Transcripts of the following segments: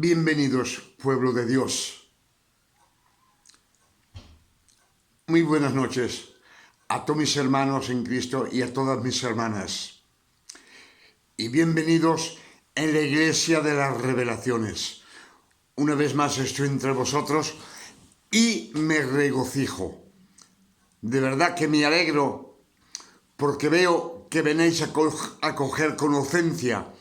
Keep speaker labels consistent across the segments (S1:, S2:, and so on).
S1: Bienvenidos, pueblo de Dios. Muy buenas noches a todos mis hermanos en Cristo y a todas mis hermanas. Y bienvenidos en la Iglesia de las Revelaciones. Una vez más estoy entre vosotros y me regocijo. De verdad que me alegro porque veo que venís a coger conocencia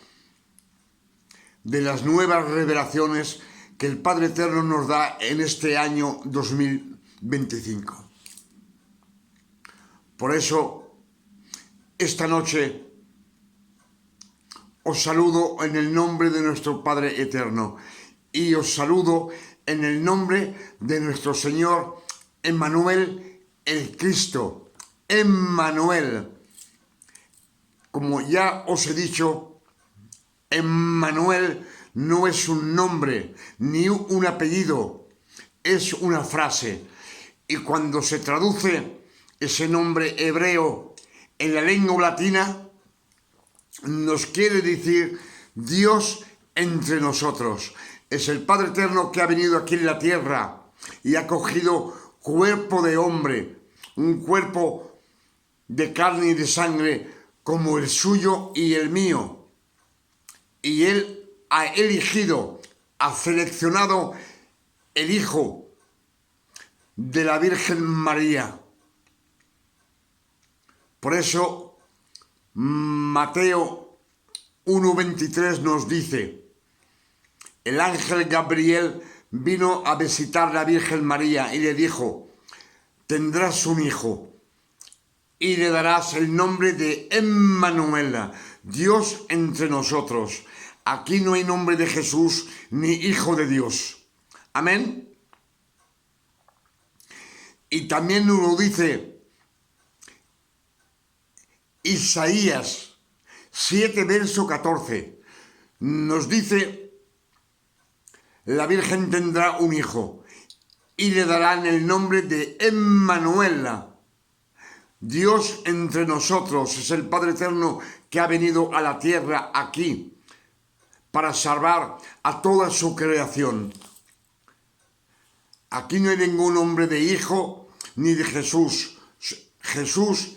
S1: de las nuevas revelaciones que el Padre Eterno nos da en este año 2025. Por eso, esta noche os saludo en el nombre de nuestro Padre Eterno y os saludo en el nombre de nuestro Señor Emmanuel el Cristo. Emmanuel. Como ya os he dicho, Emmanuel no es un nombre ni un apellido, es una frase. Y cuando se traduce ese nombre hebreo en la lengua latina, nos quiere decir Dios entre nosotros. Es el Padre Eterno que ha venido aquí en la tierra y ha cogido cuerpo de hombre, un cuerpo de carne y de sangre como el suyo y el mío. Y Él ha elegido, ha seleccionado el Hijo de la Virgen María. Por eso Mateo 1:23 nos dice: el ángel Gabriel vino a visitar a la Virgen María y le dijo: tendrás un hijo y le darás el nombre de Emmanuel, Dios entre nosotros. Aquí no hay nombre de Jesús ni Hijo de Dios. Amén. Y también nos lo dice Isaías 7, verso 14. Nos dice: la Virgen tendrá un hijo y le darán el nombre de Emmanuel, Dios entre nosotros. Es el Padre Eterno que ha venido a la tierra aquí para salvar a toda su creación. Aquí no hay ningún nombre de hijo ni de Jesús. Jesús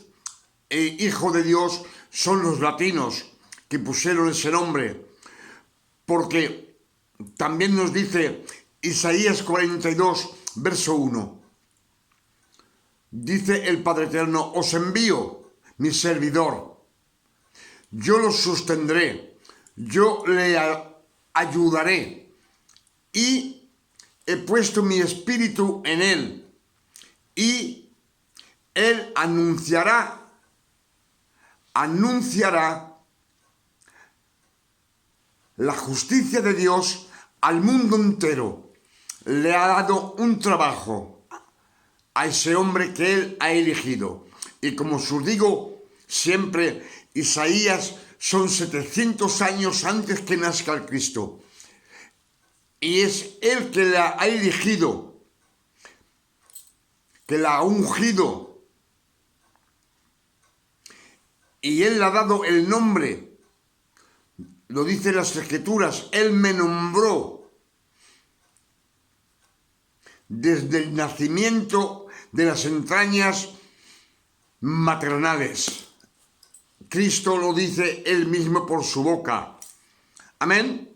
S1: e Hijo de Dios son los latinos que pusieron ese nombre, porque también nos dice Isaías 42, verso 1. Dice el Padre Eterno: os envío, mi servidor, yo los sostendré, yo le ayudaré y he puesto mi espíritu en él y él anunciará la justicia de Dios al mundo entero. Le ha dado un trabajo a ese hombre que él ha elegido. Y como os digo siempre, Isaías son 700 años antes que nazca el Cristo. Y es él que la ha elegido, que la ha ungido. Y él le ha dado el nombre. Lo dicen las Escrituras: él me nombró desde el nacimiento de las entrañas maternales. Cristo lo dice él mismo por su boca. Amén.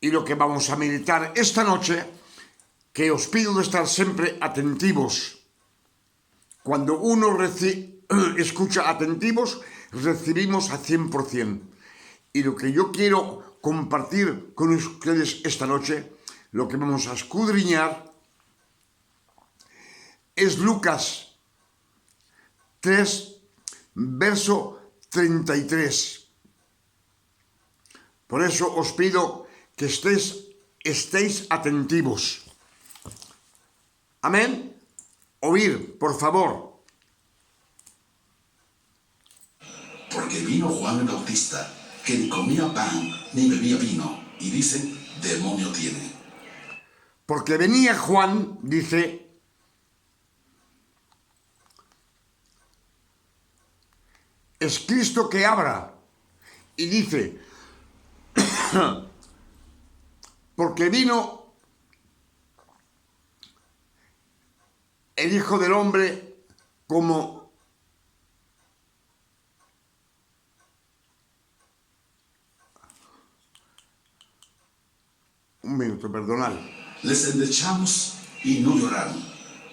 S1: Y lo que vamos a meditar esta noche, que os pido de estar siempre atentivos. Cuando uno escucha atentivos, recibimos a 100%. Y lo que yo quiero compartir con ustedes esta noche, lo que vamos a escudriñar, es Lucas 3, verso 33. Por eso os pido que estéis atentivos. Amén. Oír, por favor.
S2: Porque vino Juan el Bautista, que ni comía pan ni bebía vino, y dicen: demonio tiene.
S1: Porque venía Juan, dice, es Cristo que habla, y dice: porque vino el Hijo del Hombre como un minuto, perdonad.
S2: Les endechamos y no lloraron,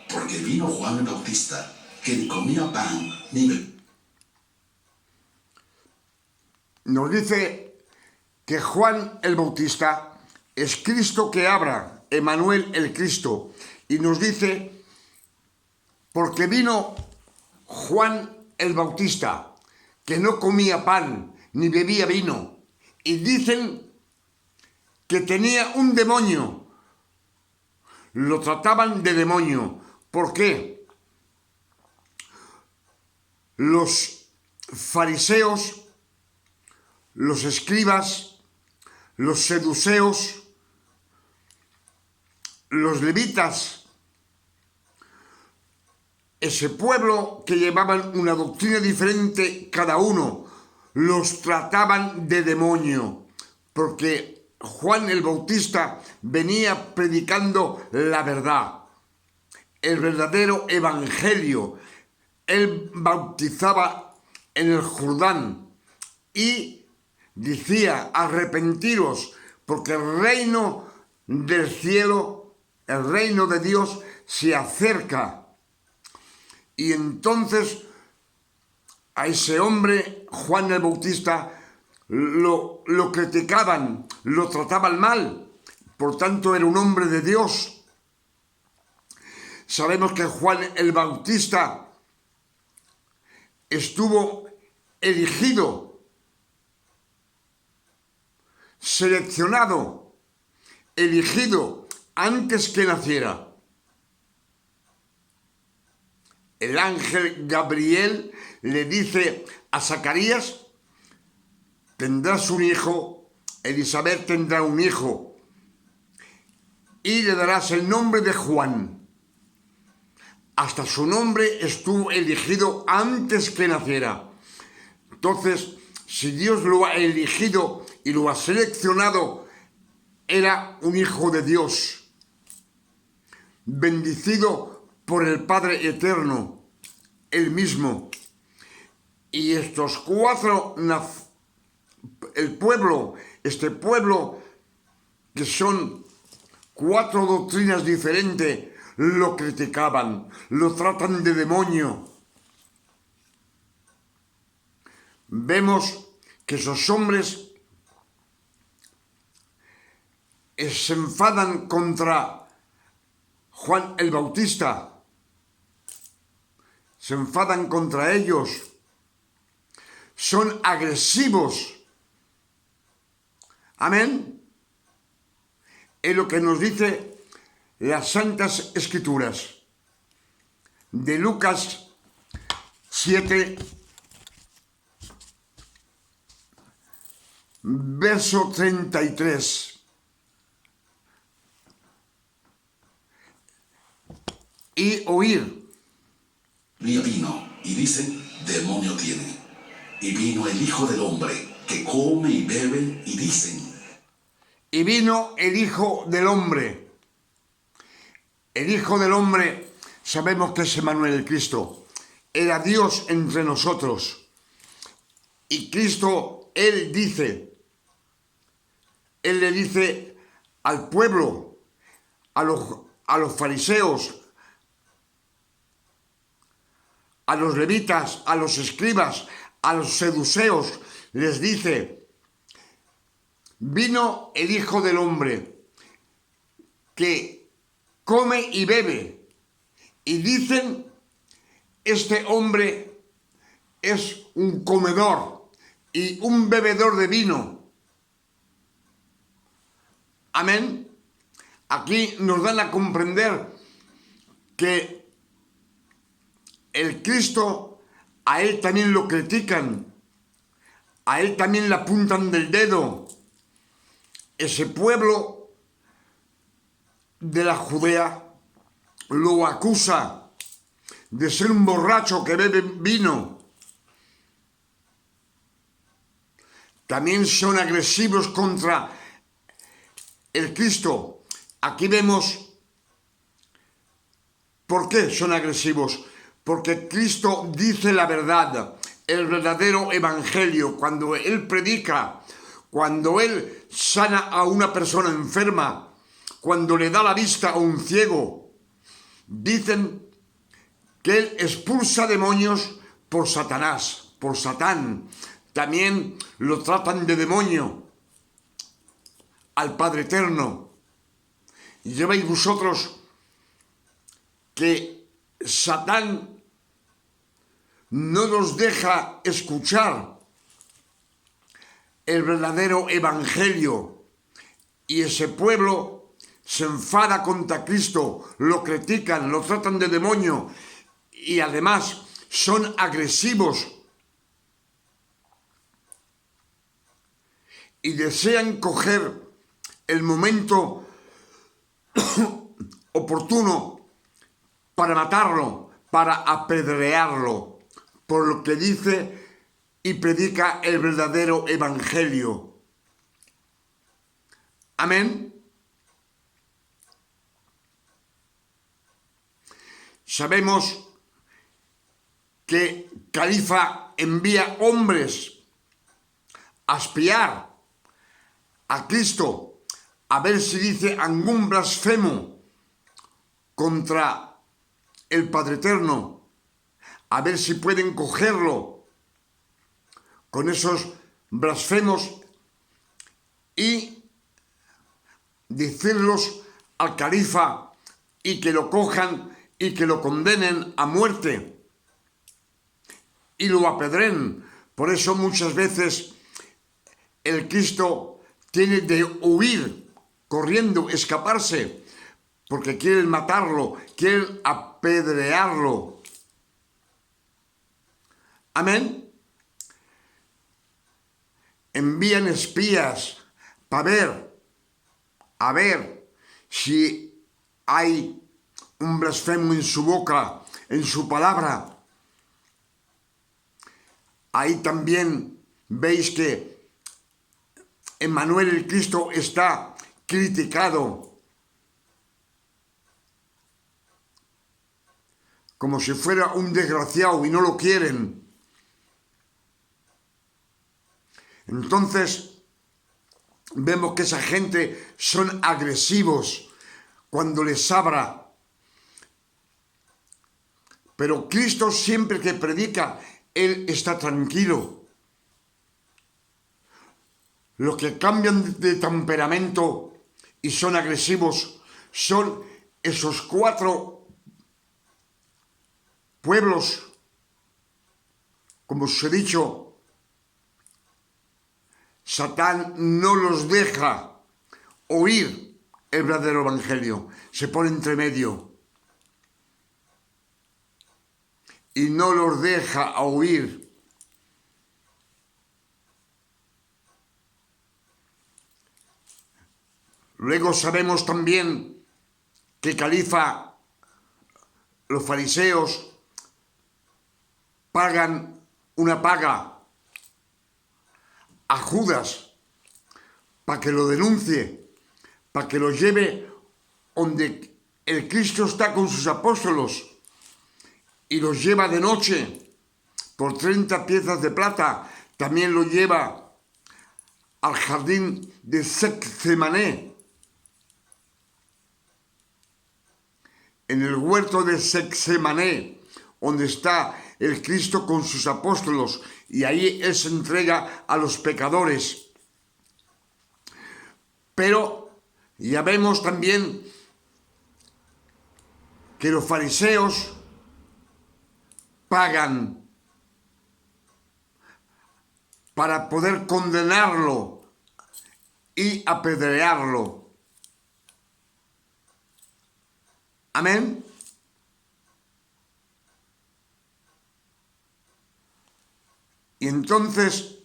S2: porque vino Juan el Bautista, que ni comía pan ni bebía.
S1: Nos dice que Juan el Bautista es Cristo que habla, Emmanuel el Cristo, y nos dice, porque vino Juan el Bautista, que no comía pan ni bebía vino, y dicen que tenía un demonio, lo trataban de demonio. ¿Por qué? Los fariseos, los escribas, los seduceos, los levitas, ese pueblo que llevaban una doctrina diferente cada uno, los trataban de demonio, porque Juan el Bautista venía predicando la verdad, el verdadero evangelio. Él bautizaba en el Jordán y decía, arrepentiros, porque el reino del cielo, el reino de Dios se acerca. Y entonces a ese hombre, Juan el Bautista, lo criticaban, lo trataban mal. Por tanto, era un hombre de Dios. Sabemos que Juan el Bautista estuvo elegido, seleccionado, elegido antes que naciera. El ángel Gabriel le dice a Zacarías, tendrás un hijo, Elizabeth tendrá un hijo, y le darás el nombre de Juan. Hasta su nombre estuvo elegido antes que naciera. Entonces, si Dios lo ha elegido y lo ha seleccionado, era un hijo de Dios, bendecido por el Padre Eterno, él mismo. Y estos cuatro, este pueblo, que son cuatro doctrinas diferentes, lo criticaban, lo tratan de demonio. Vemos que esos hombres se enfadan contra Juan el Bautista, se enfadan contra ellos, son agresivos. Amén. Es lo que nos dice las Santas Escrituras. De Lucas 7, verso 33. Y oír.
S2: Vino y dicen, demonio tiene. Y vino el Hijo del Hombre, que come y bebe, y dicen.
S1: Y vino el Hijo del Hombre. El Hijo del Hombre, sabemos que es Emmanuel el Cristo. Era Dios entre nosotros. Y Cristo, Él le dice al pueblo, a los fariseos, a los levitas, a los escribas, a los seduceos, les dice, vino el Hijo del Hombre, que come y bebe, y dicen, este hombre es un comedor y un bebedor de vino. Amén. Aquí nos dan a comprender que el Cristo, a él también lo critican, a él también le apuntan del dedo. Ese pueblo de la Judea lo acusa de ser un borracho que bebe vino. También son agresivos contra el Cristo. Aquí vemos por qué son agresivos. Porque Cristo dice la verdad, el verdadero evangelio. Cuando Él predica, cuando Él sana a una persona enferma, cuando le da la vista a un ciego, dicen que Él expulsa demonios por Satanás, por Satán. También lo tratan de demonio al Padre Eterno. Y ya veis vosotros que Satán no nos deja escuchar el verdadero evangelio, y ese pueblo se enfada contra Cristo, lo critican, lo tratan de demonio y además son agresivos y desean coger el momento oportuno para matarlo, para apedrearlo, por lo que dice y predica el verdadero evangelio. Amén. Sabemos que Califa envía hombres a espiar a Cristo, a ver si dice algún blasfemo contra el Padre Eterno, a ver si pueden cogerlo con esos blasfemos y decirlos al califa y que lo cojan y que lo condenen a muerte y lo apedren. Por eso muchas veces el Cristo tiene de huir, corriendo, escaparse, porque quieren matarlo, quieren apedrearlo. Amén. Envían espías para ver si hay un blasfemo en su boca, en su palabra. Ahí también veis que Emmanuel el Cristo está criticado como si fuera un desgraciado y no lo quieren. Entonces vemos que esa gente son agresivos cuando les habla. Pero Cristo siempre que predica, Él está tranquilo. Los que cambian de temperamento y son agresivos son esos 4 pueblos, como os he dicho. Satán no los deja oír el verdadero evangelio, se pone entre medio y no los deja oír. Luego sabemos también que Califa, los fariseos, pagan una paga a Judas para que lo denuncie, para que lo lleve donde el Cristo está con sus apóstolos y los lleva de noche por 30 piezas de plata. También lo lleva al jardín de Sexemané, en el huerto de Sexemané, donde está el Cristo con sus apóstolos, y ahí Él se entrega a los pecadores. Pero ya vemos también que los fariseos pagan para poder condenarlo y apedrearlo. Amén. Y entonces,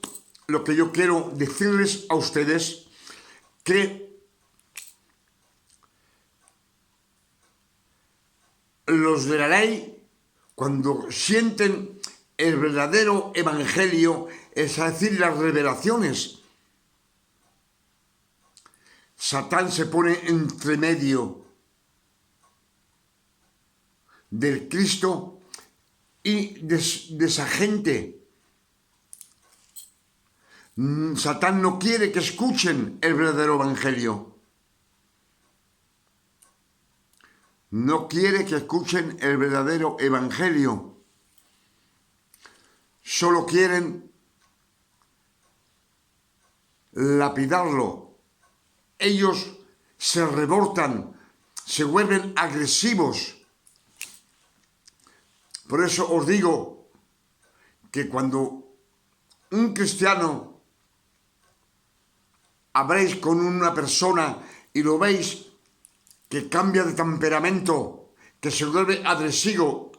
S1: lo que yo quiero decirles a ustedes, que los de la ley, cuando sienten el verdadero evangelio, es decir, las revelaciones, Satán se pone entre medio del Cristo y de esa gente. Satán no quiere que escuchen el verdadero evangelio. No quiere que escuchen el verdadero evangelio. Solo quieren lapidarlo. Ellos se revoltan, se vuelven agresivos. Por eso os digo que cuando un cristiano habléis con una persona y lo veis que cambia de temperamento, que se vuelve agresivo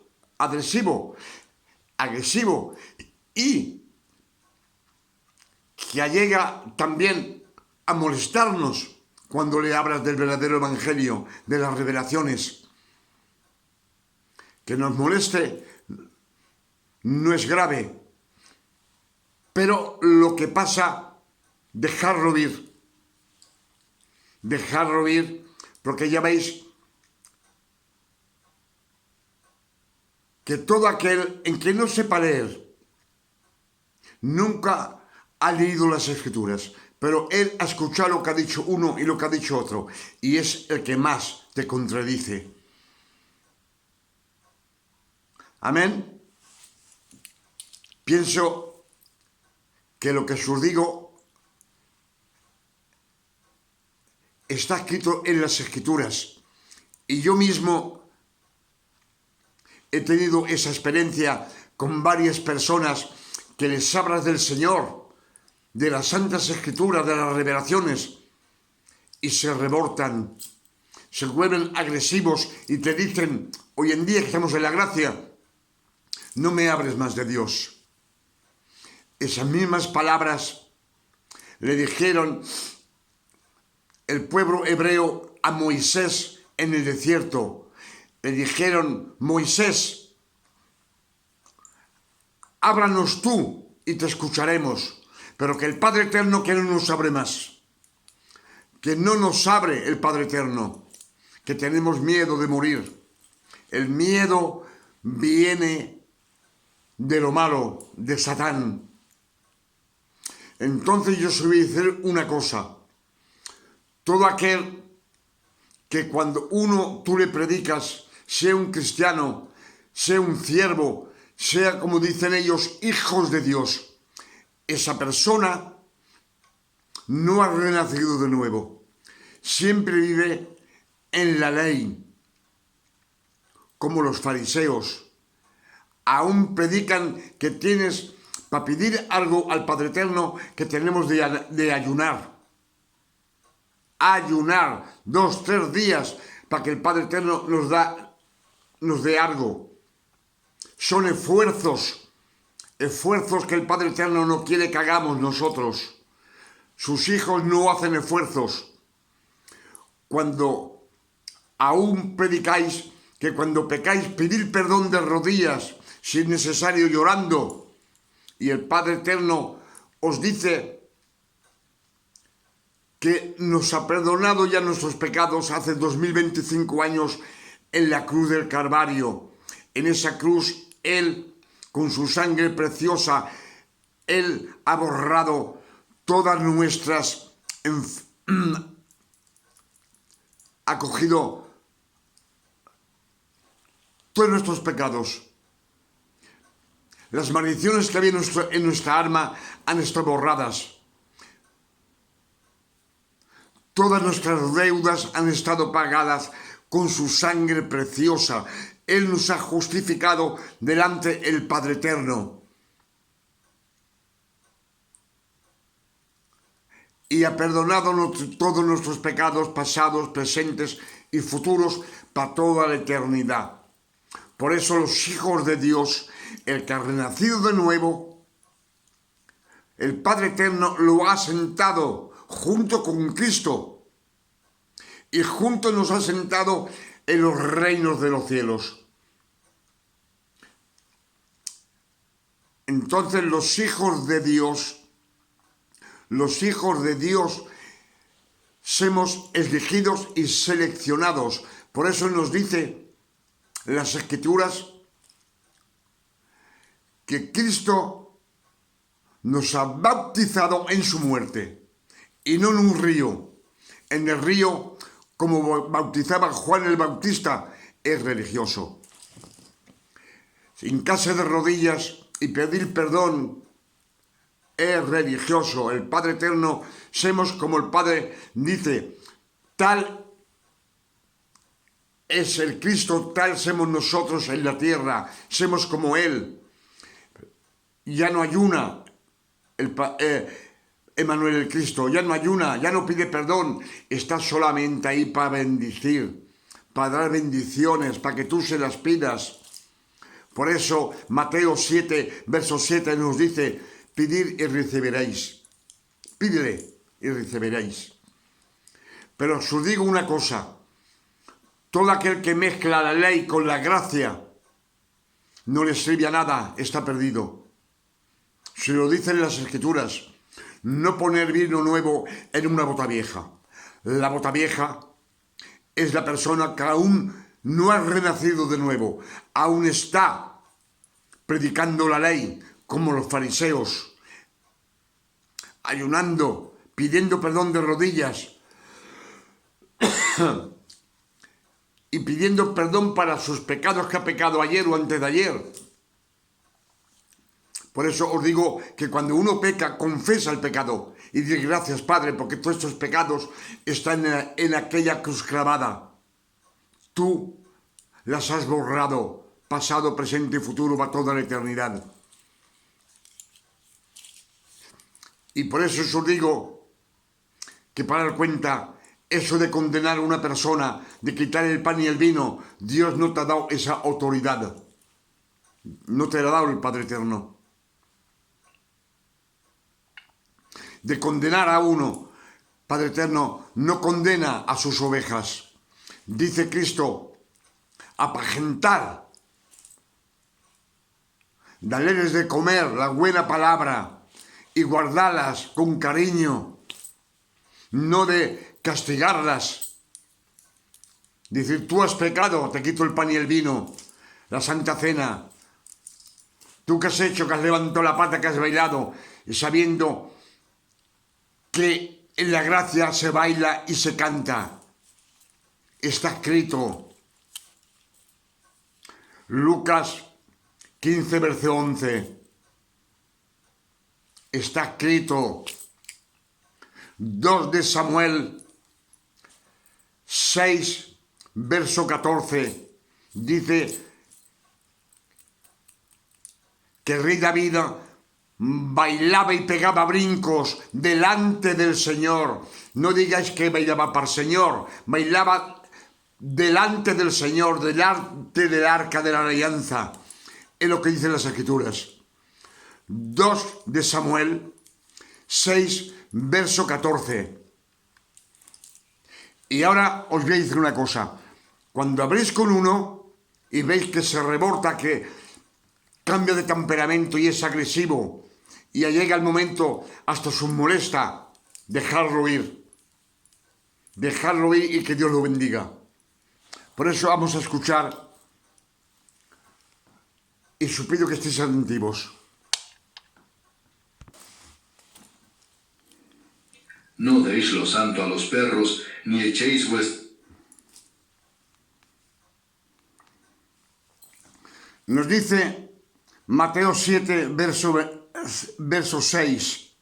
S1: y que llega también a molestarnos cuando le hablas del verdadero evangelio, de las revelaciones. Que nos moleste no es grave, pero lo que pasa, dejarlo ir, porque ya veis que todo aquel en que no sepa leer nunca ha leído las Escrituras, pero él ha escuchado lo que ha dicho uno y lo que ha dicho otro, y es el que más te contradice. Amén. Pienso que lo que os digo está escrito en las Escrituras, y yo mismo he tenido esa experiencia con varias personas que les hablas del Señor, de las Santas Escrituras, de las revelaciones, y se revoltan, se vuelven agresivos y te dicen, hoy en día que estamos en la gracia, no me hables más de Dios. Esas mismas palabras le dijeron el pueblo hebreo a Moisés en el desierto. Le dijeron, Moisés, háblanos tú y te escucharemos, pero que el Padre Eterno que no nos abre más, que no nos abre el Padre Eterno, que tenemos miedo de morir. El miedo viene de lo malo, de Satán. Entonces yo os voy a decir una cosa. Todo aquel que cuando tú le predicas, sea un cristiano, sea un siervo, sea como dicen ellos, hijos de Dios, esa persona no ha renacido de nuevo. Siempre vive en la ley, como los fariseos. Aún predican que tienes, para pedir algo al Padre Eterno, que tenemos de ayunar. Ayunar 2-3 días para que el Padre Eterno nos dé algo. Son esfuerzos que el Padre Eterno no quiere que hagamos nosotros. Sus hijos no hacen esfuerzos. Cuando aún predicáis que cuando pecáis, pedir perdón de rodillas, si es necesario llorando, y el Padre Eterno os dice que nos ha perdonado ya nuestros pecados hace 2025 años en la cruz del Calvario. En esa cruz, Él, con su sangre preciosa, Él ha borrado todas nuestras... ha cogido todos nuestros pecados. Las maldiciones que había en nuestra alma han estado borradas. Todas nuestras deudas han estado pagadas con su sangre preciosa. Él nos ha justificado delante del Padre Eterno. Y ha perdonado todos nuestros pecados pasados, presentes y futuros para toda la eternidad. Por eso los hijos de Dios, el que ha renacido de nuevo, el Padre Eterno lo ha sentado junto con Cristo y juntos nos ha sentado en los reinos de los cielos. Entonces los hijos de Dios somos elegidos y seleccionados. Por eso nos dice las Escrituras que Cristo nos ha bautizado en su muerte y no en un río. En el río, como bautizaba Juan el Bautista, es religioso. Hincarse de rodillas y pedir perdón es religioso. El Padre Eterno, somos como el Padre dice, tal es el Cristo, tal somos nosotros en la tierra, somos como Él. Ya no ayuna Emmanuel el Cristo, ya no ayuna, ya no pide perdón, está solamente ahí para bendecir, para dar bendiciones, para que tú se las pidas. Por eso Mateo 7, verso 7 nos dice, pidid y recibiréis. Pídele y recibiréis. Pero os digo una cosa, todo aquel que mezcla la ley con la gracia no le sirve a nada, está perdido. Se lo dicen las Escrituras, no poner vino nuevo en una bota vieja. La bota vieja es la persona que aún no ha renacido de nuevo, aún está predicando la ley como los fariseos, ayunando, pidiendo perdón de rodillas y pidiendo perdón para sus pecados que ha pecado ayer o antes de ayer. Por eso os digo que cuando uno peca, confesa el pecado y dice gracias, Padre, porque todos estos pecados están en aquella cruz clavada. Tú las has borrado, pasado, presente y futuro, para toda la eternidad. Y por eso os digo que para dar cuenta, eso de condenar a una persona, de quitar el pan y el vino, Dios no te ha dado esa autoridad. No te la ha dado el Padre Eterno. De condenar a uno, Padre Eterno no condena a sus ovejas. Dice Cristo, apacentar, darles de comer la buena palabra y guardarlas con cariño, no de castigarlas. Decir, tú has pecado, te quito el pan y el vino, la Santa Cena. Tú que has hecho, que has levantado la pata, que has bailado, y sabiendo que en la gracia se baila y se canta. Está escrito. Lucas 15, verso 11. Está escrito. 2 de Samuel 6, verso 14. Dice que el rey David bailaba y pegaba brincos delante del Señor. No digáis que bailaba para el Señor, bailaba delante del Señor, delante del arca de la alianza. Es lo que dicen las Escrituras. 2 de Samuel 6, verso 14. Y ahora os voy a decir una cosa. Cuando habléis con uno y veis que se reborta, que cambia de temperamento y es agresivo, y ya llega el momento hasta os molesta, dejarlo ir. Dejarlo ir y que Dios lo bendiga. Por eso vamos a escuchar y os pido que estéis atentivos.
S2: No deis lo santo a los perros, ni echéis vuestro...
S1: Nos dice Mateo 7, verso 6.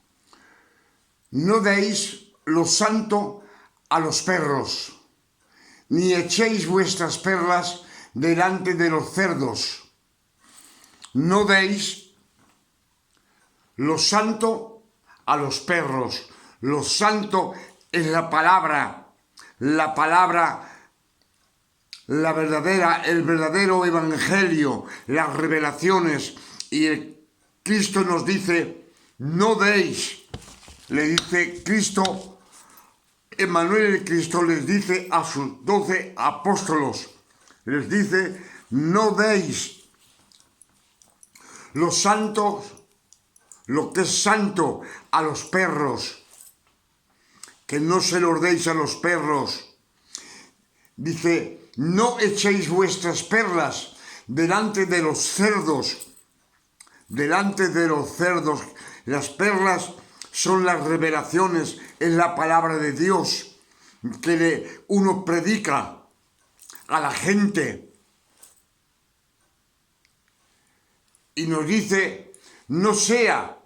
S1: No deis lo santo a los perros, ni echéis vuestras perlas delante de los cerdos. No deis lo santo a los perros. Lo santo es la palabra, la verdadera, el verdadero evangelio, las revelaciones. Y Cristo nos dice, no deis, le dice Cristo, Emmanuel el Cristo les dice a sus 12 apóstolos, les dice, no deis los santos, lo que es santo a los perros. que no se los deis a los perros. Dice, no echéis vuestras perlas delante de los cerdos. Delante de los cerdos. Las perlas son las revelaciones, es la palabra de Dios que uno predica a la gente. Y nos dice, no sea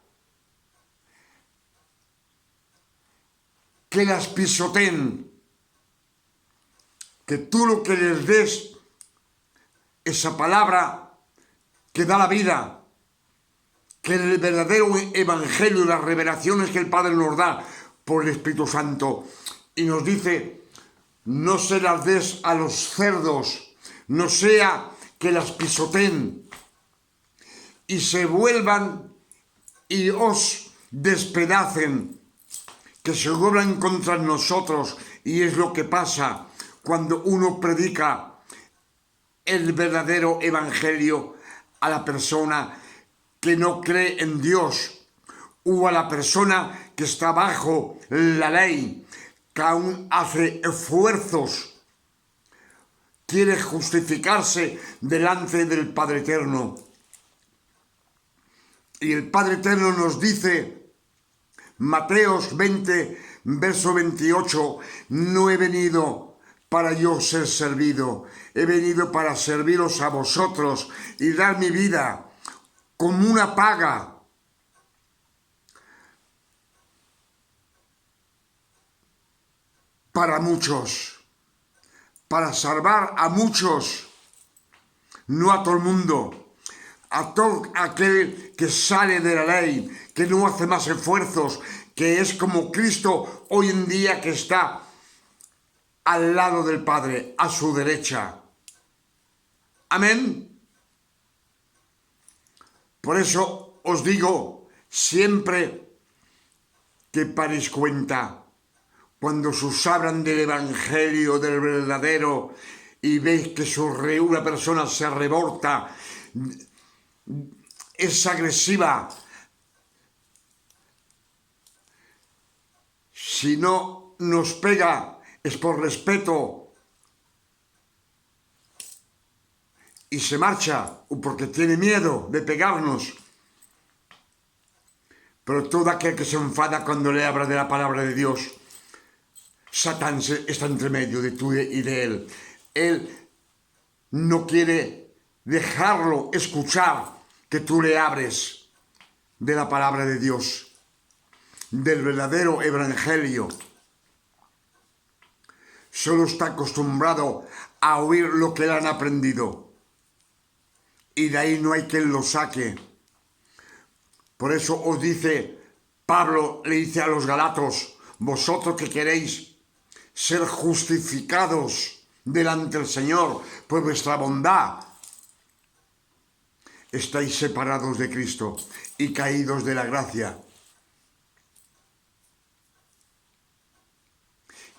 S1: que las pisoteen, que tú lo que les des, esa palabra que da la vida, que el verdadero evangelio y las revelaciones que el Padre nos da por el Espíritu Santo. Y nos dice, no se las des a los cerdos, no sea que las pisoteen y se vuelvan y os despedacen, que se vuelvan contra nosotros. Y es lo que pasa cuando uno predica el verdadero evangelio a la persona que no cree en Dios, o a la persona que está bajo la ley, que aún hace esfuerzos, quiere justificarse delante del Padre Eterno. Y el Padre Eterno nos dice, Mateos 20, verso 28, no he venido para yo ser servido, he venido para serviros a vosotros y dar mi vida como una paga. Para muchos, para salvar a muchos, no a todo el mundo, a todo aquel que sale de la ley, que no hace más esfuerzos, que es como Cristo hoy en día, que está al lado del Padre, a su derecha. Amén. Por eso os digo siempre que paréis cuenta cuando os hablan del evangelio, del verdadero, y veis que una persona se revolta, es agresiva. Si no nos pega es por respeto y se marcha, o porque tiene miedo de pegarnos. Pero todo aquel que se enfada cuando le habla de la palabra de Dios, Satán está entre medio de tú y de él. Él no quiere dejarlo escuchar que tú le hables de la palabra de Dios, del verdadero evangelio. Solo está acostumbrado a oír lo que le han aprendido. Y de ahí no hay quien lo saque. Por eso os dice, Pablo le dice a los Galatos, vosotros que queréis ser justificados delante del Señor por vuestra bondad, estáis separados de Cristo y caídos de la gracia.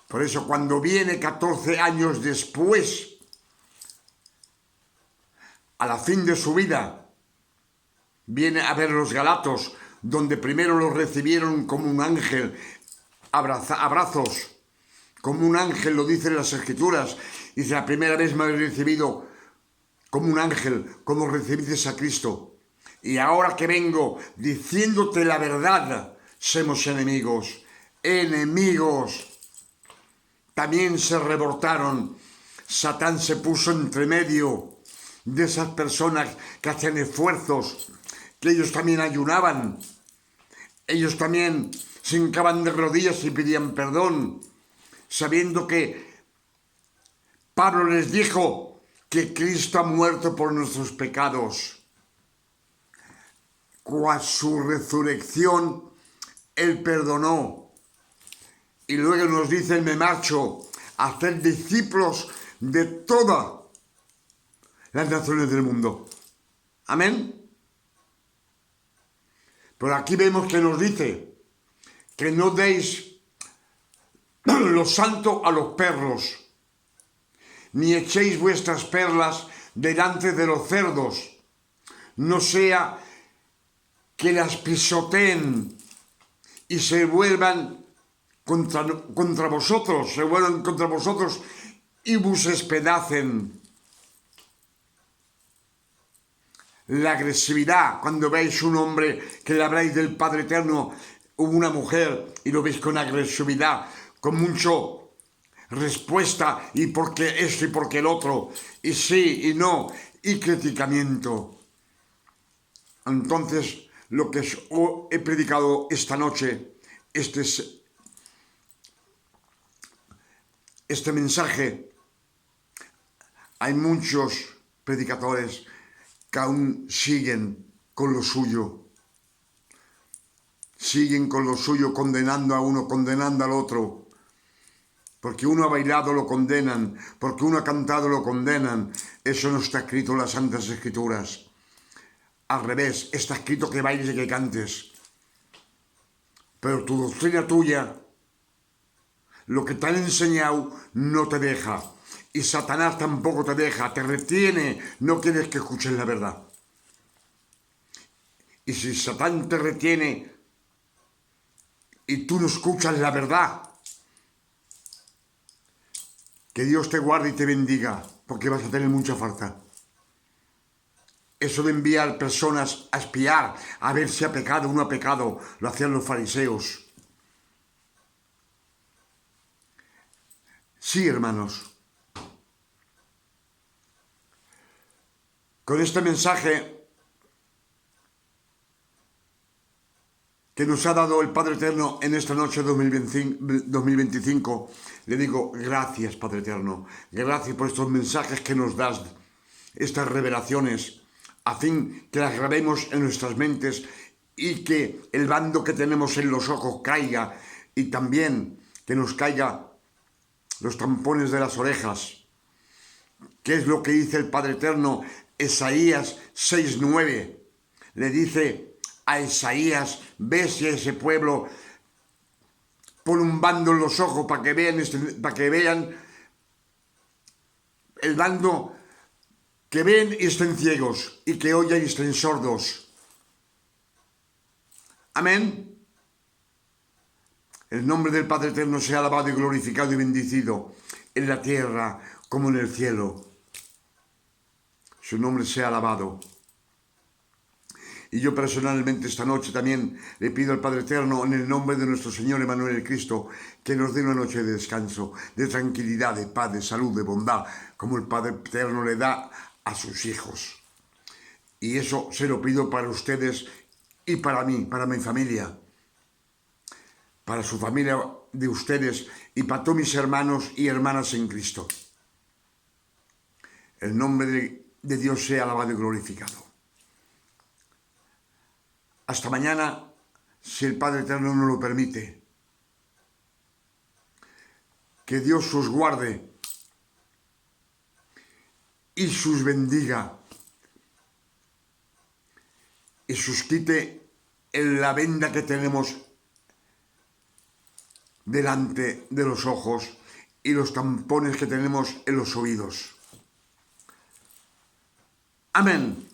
S1: Por eso cuando viene 14 años después, a la fin de su vida, viene a ver los Galatos, donde primero los recibieron como un ángel, abrazos, como un ángel, lo dicen las Escrituras. Dice, la primera vez me habéis recibido como un ángel, como recibiste a Cristo. Y ahora que vengo diciéndote la verdad, somos enemigos. Enemigos. También se revoltaron. Satán se puso entre medio de esas personas que hacían esfuerzos, que ellos también ayunaban, ellos también se hincaban de rodillas y pedían perdón, sabiendo que Pablo les dijo que Cristo ha muerto por nuestros pecados. Con su resurrección, Él perdonó. Y luego nos dice, me marcho a hacer discípulos de todas las naciones del mundo. Amén. Pero aquí vemos que nos dice que no deis lo santo a los perros, ni echéis vuestras perlas delante de los cerdos, no sea que las pisoteen y se vuelvan contra vosotros, se vuelvan contra vosotros y vos espedacen. La agresividad, cuando veis un hombre que le habláis del Padre Eterno, o una mujer, y lo veis con agresividad, con mucho respuesta, y porque esto y porque el otro, y sí y no, y criticamiento. Entonces, lo que os he predicado esta noche, este mensaje, hay muchos predicadores que aún siguen con lo suyo. Siguen con lo suyo, condenando a uno, condenando al otro. Porque uno ha bailado lo condenan, porque uno ha cantado lo condenan. Eso no está escrito en las Santas Escrituras. Al revés, está escrito que bailes y que cantes. Pero tu doctrina tuya, lo que te han enseñado, no te deja. Y Satanás tampoco te deja, te retiene, no quieres que escuches la verdad. Y si Satán te retiene y tú no escuchas la verdad, que Dios te guarde y te bendiga, porque vas a tener mucha falta. Eso de enviar personas a espiar, a ver si ha pecado o no ha pecado, lo hacían los fariseos. Sí, hermanos. Con este mensaje que nos ha dado el Padre Eterno en esta noche 2025, le digo gracias, Padre Eterno, gracias por estos mensajes que nos das, estas revelaciones, a fin que las grabemos en nuestras mentes y que el bando que tenemos en los ojos caiga, y también que nos caiga los tampones de las orejas. ¿Qué es lo que dice el Padre Eterno? Isaías 6:9 le dice a Isaías: ve si a ese pueblo, pon un bando en los ojos para que vean el bando, que ven y estén ciegos, y que oyan y estén sordos. Amén. El nombre del Padre Eterno sea alabado y glorificado y bendecido en la tierra como en el cielo. Su nombre sea alabado. Y yo personalmente esta noche también le pido al Padre Eterno, en el nombre de nuestro Señor Emmanuel el Cristo, que nos dé una noche de descanso, de tranquilidad, de paz, de salud, de bondad, como el Padre Eterno le da a sus hijos. Y eso se lo pido para ustedes y para mí, para mi familia, para su familia de ustedes y para todos mis hermanos y hermanas en Cristo. El nombre de Dios sea alabado y glorificado. Hasta mañana, si el Padre Eterno nos lo permite. Que Dios os guarde y sus bendiga y sus quite en la venda que tenemos delante de los ojos y los tampones que tenemos en los oídos. Amén.